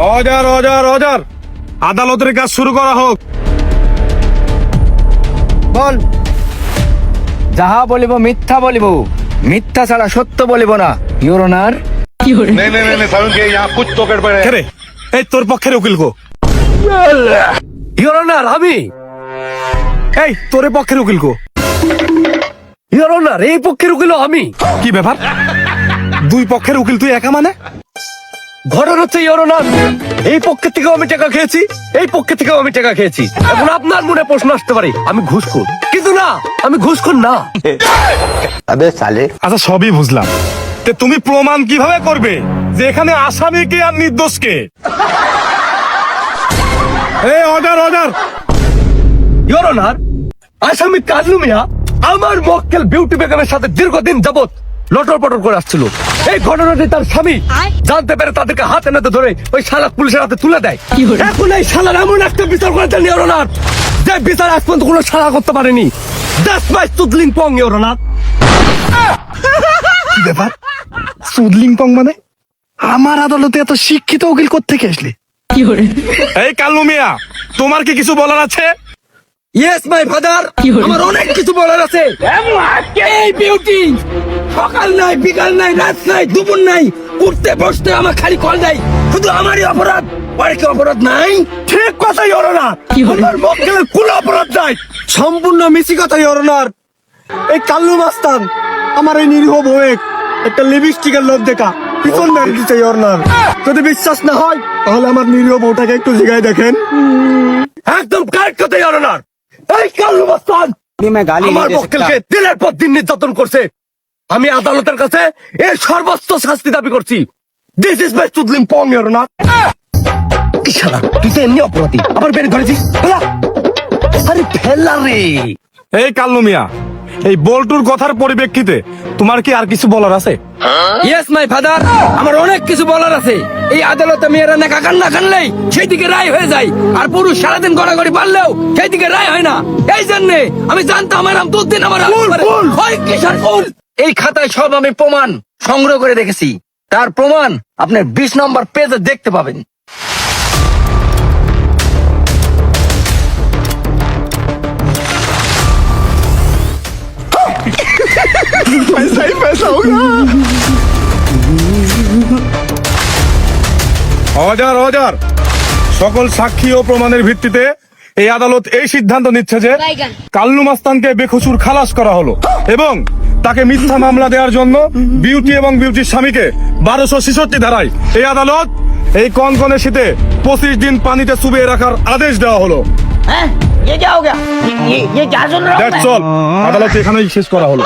Order order order, আদালতের কাজ শুরু করা হোক। বল। যাহা বলিব মিথ্যা বলিব, মিথ্যা ছাড়া সত্য বলিব না, ইওর অনার। नहीं नहीं नहीं सारुण के यहाँ कुछ तो गड़बड़ है। রে, এই তোর পক্ষের উকিল গো। ইওর অনার আমি। এই তোর পক্ষের উকিল গো। ইওর অনার এই পক্ষের উকিল আমি। কি ব্যাপার, দুই পক্ষের উকিল তুই একা মানে? ঘটনা হচ্ছে ইওর অনার, এই পক্ষের থেকেও আমি টাকা খেয়েছি, এই পক্ষের থেকেও আমি টাকা খেয়েছি। এখন আপনার মনে প্রশ্ন আসতে পারে আমি ঘুষখোর, কিন্তু না, আমি ঘুষখোর না। আচ্ছা সবই বুঝলাম, তে তুমি প্রমাণ কিভাবে করবে যে এখানে আসামি কে আর নির্দোষ কে? এই অর্ডার অর্ডার। ইওর অনার, আসামি কাজলু মিয়া আমার মক্কেল বিউটি বেগমের সাথে দীর্ঘদিন যাবত লটর পটর করে আসছিল। এই ঘটনাটি তার স্বামী জানতে পেরে তাদেরকে হাতে নাতে ধরে ওই শালা পুলিশের হাতে তুলে দেয়। এখন এই শালার এমন একটা বিচার করেছেন ইওর অনার, যে বিচার আজ পর্যন্ত কোনো শালা করতে পারেনি। That's my Sudling Pong your honour. কি ব্যাপার, সুদলিং পং মানে? আমার আদালতে এত শিক্ষিত উকিল কোত্থেকে আসলে? এই কালু মিয়া, তোমার কি কিছু বলার আছে? ইয়েস মাই ফাদার, আমার অনেক কিছু বলার আছে। এই বিউটি সকাল নাই, বিকাল নাই, রাত নাই, দুপুর নাই, উঠতে বসতে আমার খালি কল দেয়। শুধু আমারই অপরাধ, আর কি অপরাধ নাই? ঠিক কথা ইওর অনার, আমার মক্কেলের কোনো অপরাধ নাই। সম্পূর্ণ মিছি কথা ইওর অনার। এই কাল্লু মাস্তান আমার এই নিরীহ বউয়ের একটা লিপস্টিকের লোভ দেখা পিছন মেরে দিতে ইওর অনার। যদি বিশ্বাস না হয় তাহলে আমার নিরীহ বউটাকে একটু জিগায় দেখেন। একদম কারেক্ট কথা ইওর অনার। এই কাল্লু মাস্তান আমার মক্কেলকে দিনের পর দিন নির্যাতন করছে। আমি আদালতের কাছে এর সর্বোচ্চ শাস্তি দাবি করছি। This is my Sudling Pong your honour. কি শালা, তুই তো এমনি অপরাধী, আবার বের ধরেছিস। ফেলা। আরে ফেলা রে। এই কাল্লু মিয়া, এই বল্টুর কথার পরিপ্রেক্ষিতে তোমার কি আর কিছু বলার আছে? ইয়েস মাই ফাদার, আমার অনেক কিছু বলার আছে। এই আদালতে মেয়েরা নাকা কান্না কানলেই সেই দিকে রায় হয়ে যায়, আর পুরুষ সারাদিন গড়াগড়ি পারলেও সেই দিকে রায় হয় না। এই জন্য আমি জানতাম আমার নাম দুদিন আমার এই খাতায় সব আমি প্রমাণ সংগ্রহ করে রেখেছি। তার প্রমাণ আপনি 20 নম্বর পেজে দেখতে পাবেন। অর্ডার অর্ডার, সকল সাক্ষী ও প্রমাণের ভিত্তিতে এই আদালত এই সিদ্ধান্ত নিচ্ছে যে কাল্লু মাস্তানকে বেকসুর খালাস করা হলো এবং তাকে মিথ্যা মামলা দেওয়ার জন্য বিউটি এবং বিউটির স্বামীকে 1266 ধারায় এই আদালত এই কনকনে শীতে 25 দিন পানিতে চুবিয়ে রাখার আদেশ দেওয়া হলো। ये क्या हो गया? ये क्या सुन रहा हूँ দ্যাটস मैं? অল, আদালত এখানেই শেষ করা হলো।